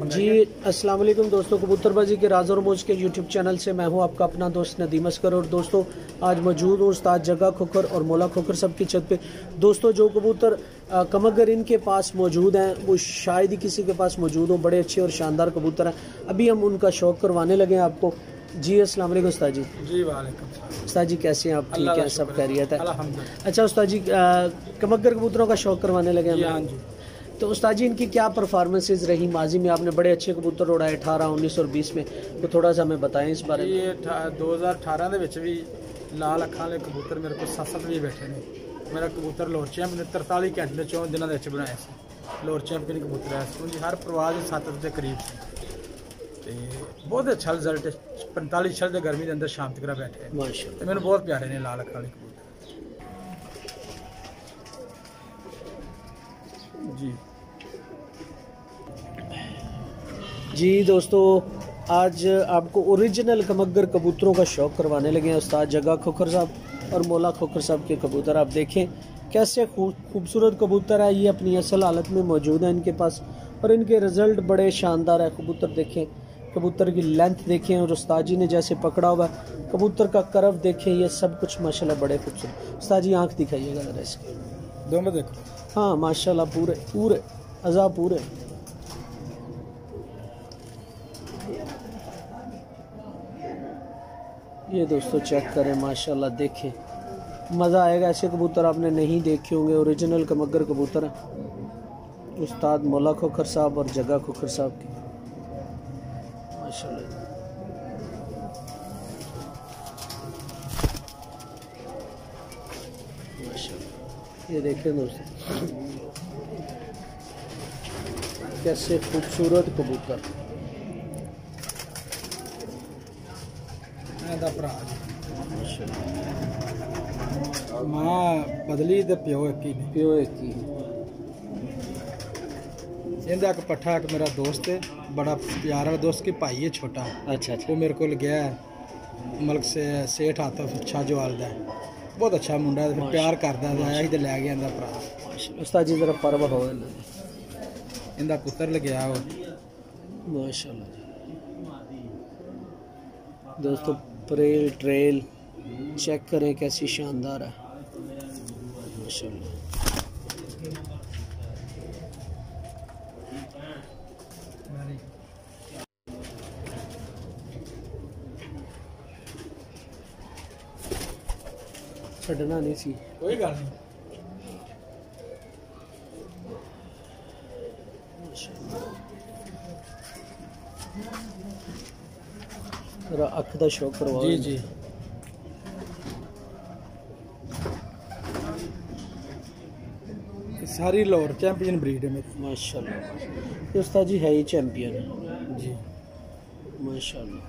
जी अस्सलाम वालेकुम दोस्तों, कबूतरबाजी के राज और मौज के यूट्यूब चैनल से मैं हूं आपका अपना दोस्त नदीम असगर। और दोस्तों आज मौजूद हूं उस्ताद जग्गा खोखर और मौला खोखर सब की छत पे। दोस्तों जो कबूतर कमगर इनके पास मौजूद हैं वो शायद ही किसी के पास मौजूद हो। बड़े अच्छे और शानदार कबूतर हैं। अभी हम उनका शौक करवाने लगे हैं आपको। जी अस्सलाम वालेकुम उस्ताद जी। जी वालेकुम। उस्ताद जी कैसे हैं आप? ठीक है, सब खैरियत है? अल्हम्दुलिल्लाह। अच्छा उस्ताद जी, कमगर कबूतरों का शौक करवाने लगे हैं। हाँ जी। तो उस्ताद जी इनकी क्या परफॉर्मेंसेस रही? माजी में आपने बड़े अच्छे कबूतर उड़ाए 18, 19 और 20 में, तो थोड़ा सा हमें बताएं इस बारे में। ये 2018 ਦੇ ਵਿੱਚ ਵੀ ਲਾਲ ਅੱਖਾਂ ਵਾਲੇ ਕਬੂਤਰ ਮੇਰੇ ਕੋਲ 7-7 ਵੀ ਬੈਠੇ ਨੇ। ਮੇਰਾ ਕਬੂਤਰ ਲੋਰ ਚੈਂਪ ਨੇ 43 ਘੰਟੇ ਦੇ 4 ਦਿਨਾਂ ਦੇ ਵਿੱਚ ਬਣਾਇਆ ਸੀ। ਲੋਰ ਚੈਂਪੀਅਨ ਕਬੂਤਰ ਹੈ ਜੀ, ਹਰ ਪ੍ਰਵਾਹ ਦੇ 7 ਦੇ ਕਰੀਬ ਸੀ ਤੇ ਬਹੁਤ ਅੱਛਾ ਰਿਜ਼ਲਟ 45 ਦੇ ਗਰਮੀ ਦੇ ਅੰਦਰ ਸ਼ਾਮ ਤੱਕ ਬੈਠੇ माशाल्लाह। ਤੇ ਮੈਨੂੰ ਬਹੁਤ ਪਿਆਰੇ ਨੇ ਲਾਲ ਅੱਖਾਂ ਵਾਲੇ ਕਬੂਤਰ जी। जी दोस्तों आज आपको ओरिजिनल कमगर कबूतरों का शौक करवाने लगे हैं उस्ताद जग्गा खोखर साहब और मौला खोखर साहब के कबूतर। आप देखें कैसे खूबसूरत कबूतर है। ये अपनी असल हालत में मौजूद है इनके पास और इनके रिजल्ट बड़े शानदार है। कबूतर देखें, कबूतर की लेंथ देखें और उस्ताद जी ने जैसे पकड़ा हुआ है कबूतर का करव देखें, ये सब कुछ माशाल्लाह बड़े खूबसूरत। उस्ताद जी आँख दिखाइएगा जरा इसकी। दोनों देखो। हाँ माशाल्लाह पूरे पूरे अज़ा पूरे। ये दोस्तों चेक करें माशाल्लाह, देखें मज़ा आएगा। ऐसे कबूतर आपने नहीं देखे होंगे, ओरिजिनल कमगर कबूतर हैं उस्ताद मौला खोखर साहब और जग्गा खोखर साहब के माशाल्लाह। ये देखें दोस्तों कैसे खूबसूरत कबूतर। मां बदली ते प्यो एक ही प्यो एक ही। इंदा एक पट्ठा एक मेरा दोस्त है, बड़ा प्यारा दोस्त की भाई है छोटा। अच्छा अच्छा। वो मेरे को गया मलक से सेठ आता अच्छा जो आलदा है, बहुत अच्छा मुंडा है, फिर प्यार करदा है, आया ही ते ले गया इंदा भरा। उस्ताद जी जरा पर्व हो इंदा पुत्र लग्या वो माशाल्लाह। दोस्तों प्रेल ट्रेल चेक करें कैसी शानदार है माशाल्लाह। छड़ना नहीं सी कोई गल नहीं। जरा अख का शौक करवाओ। जी जी। सारी लाहौर चैंपियन ब्रीड है मेरी माशाल्लाह। ये उस्ताद जी है ही चैंपियन जी माशाल्लाह।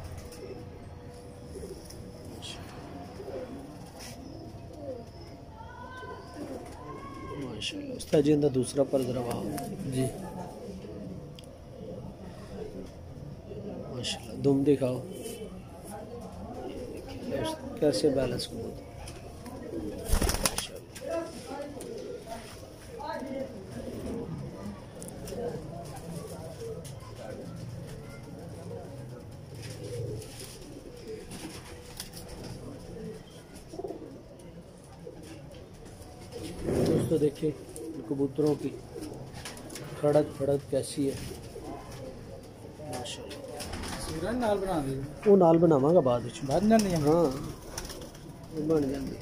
माशाल्लाह उस्ताद जी इनका दूसरा पर जरा वाह जी माशाल्लाह। दुम दिखाओ कैसे बैलेंस को। दोस्तों देखिए कबूतरों की खड़क फड़क कैसी है माशाल्लाह। सूरन नाल बना दी वो नाल बनावांगा बाद विच। बाद जांदी है। हाँ वो बन जाती है।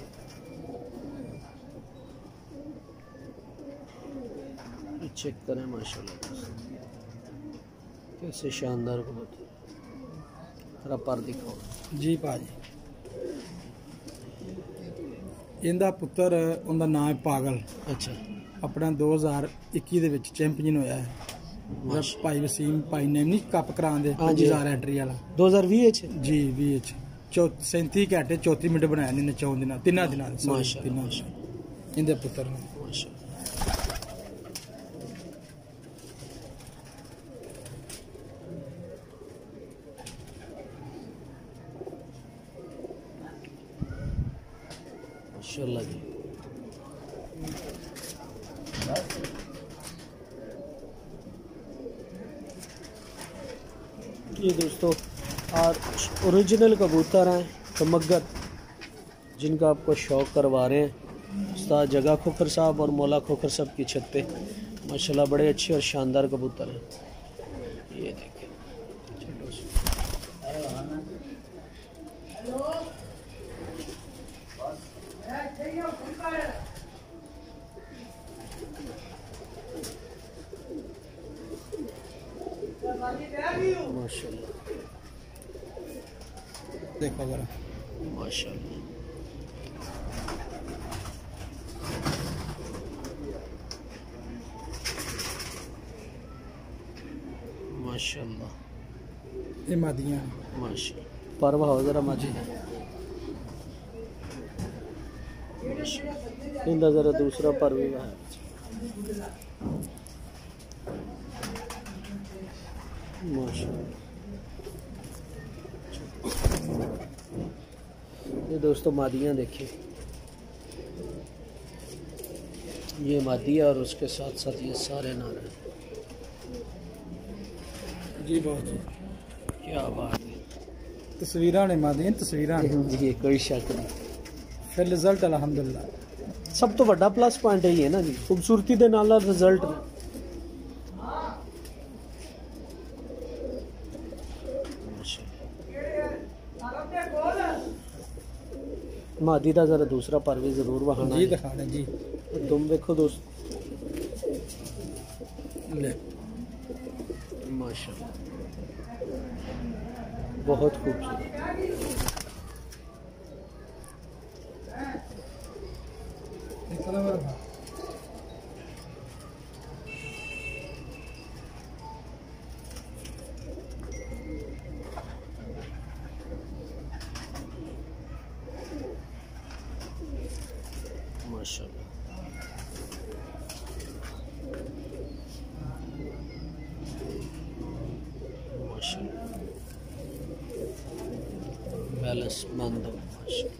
चेक करें माशाल्लाह कैसे शानदार कबूतर। जरा पर दिखाओ। जी भाजी इंदा पुत्र उनका नाम है पागल। अच्छा अपना 2021 ਦੇ ਵਿੱਚ ਚੈਂਪੀਅਨ ਹੋਇਆ ਹੈ। भाई वसीम भाई ने नहीं कप करांदे 5000 एंट्री वाला 2020 जी 20 37 घंटे 34 मिनट बनाया ने 4 दिना 3 दिना माशाल्लाह इंदे पुत्र ने माशाल्लाह जी। ये दोस्तों और ओरिजिनल कबूतर हैं कमगर, जिनका आपको शौक़ करवा रहे हैं उस्ताद जगा खोखर साहब और मौला खोखर साहब की छत पे। माशाल्लाह बड़े अच्छे और शानदार कबूतर हैं। ये देखें माशाल्लाह, देखो जरा माशाल्लाह। माशाल्लाह ये मादियाँ माशाल्लाह। परवा हो जरा माजी इनका जरा दूसरा पर भी है। माशाल्लाह ये दोस्तों मादियाँ देखिए, ये मादिया और उसके साथ साथ ये सारे नारे। जी बहुत क्या बात है, तस्वीरां ने मादियाँ तस्वीरां जी कोई शक नहीं। फिर रिजल्ट अल्हम्दुलिल्लाह सब तो बड़ा प्लस पॉइंट है ये ना जी, खूबसूरती दे नाल रिजल्ट। मादी का जरा दूसरा पर भी जरूर वहां जी दिखाने जी। तुम देखो दोस्त ले माशाल्लाह बहुत खूबसूरत। माशाल्लाह माशाल्लाह बैलेंस मंद हो माशाल्लाह।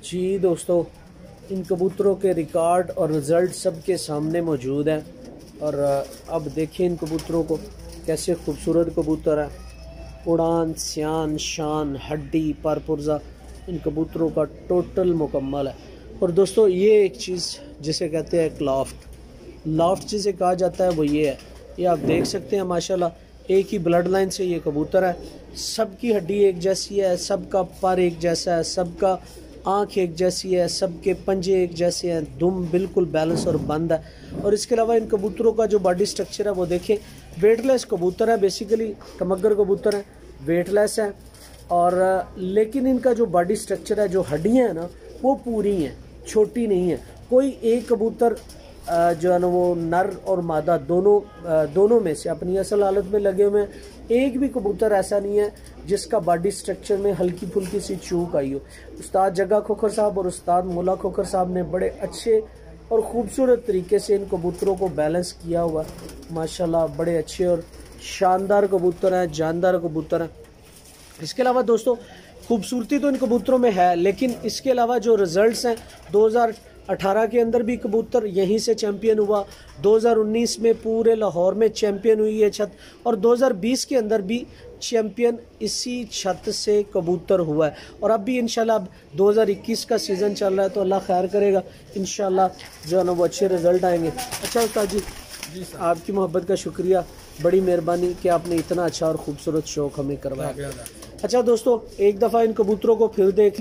जी दोस्तों, इन कबूतरों के रिकॉर्ड और रिज़ल्ट सबके सामने मौजूद हैं। और अब देखिए इन कबूतरों को, कैसे खूबसूरत कबूतर है। उड़ान, सियान, शान, हड्डी, परपुर्जा इन कबूतरों का टोटल मुकम्मल है। और दोस्तों ये एक चीज़ जिसे कहते हैं एक लाफ्ट जिसे कहा जाता है वो ये है। ये आप देख सकते हैं माशाल्लाह एक ही ब्लड लाइन से ये कबूतर है। सबकी हड्डी एक जैसी है, सबका पर एक जैसा है, सबका आँख एक जैसी है, सबके पंजे एक जैसे हैं, दुम बिल्कुल बैलेंस और बंद है। और इसके अलावा इन कबूतरों का जो बॉडी स्ट्रक्चर है वो देखें, वेटलेस कबूतर है, बेसिकली कमगर कबूतर है, वेटलेस है। और लेकिन इनका जो बॉडी स्ट्रक्चर है, जो हड्डियाँ हैं ना वो पूरी हैं, छोटी नहीं है। कोई एक कबूतर जो है ना वो नर और मादा दोनों में से अपनी असल हालत में लगे हुए हैं। एक भी कबूतर ऐसा नहीं है जिसका बॉडी स्ट्रक्चर में हल्की फुल्की सी चूक आई हो। उस्ताद जगा खोखर साहब और उस्ताद मौला खोखर साहब ने बड़े अच्छे और ख़ूबसूरत तरीके से इन कबूतरों को बैलेंस किया हुआ। माशाल्लाह बड़े अच्छे और शानदार कबूतर हैं, जानदार कबूतर हैं। इसके अलावा दोस्तों खूबसूरती तो इन कबूतरों में है, लेकिन इसके अलावा जो रिज़ल्ट्स हैं 2018 के अंदर भी कबूतर यहीं से चैम्पियन हुआ, 2019 में पूरे लाहौर में चैम्पियन हुई है छत, और 2020 के अंदर भी चैम्पियन इसी छत से कबूतर हुआ है। और अब भी इंशाल्लाह अब 2021 का सीज़न चल रहा है, तो अल्लाह खैर करेगा, इंशाल्लाह जो है ना वो अच्छे रिज़ल्ट आएंगे। अच्छा उस्ताद जी आपकी मोहब्बत का शुक्रिया, बड़ी मेहरबानी कि आपने इतना अच्छा और ख़ूबसूरत शौक़ हमें करवाया। अच्छा दोस्तों एक दफ़ा इन कबूतरों को फिर देख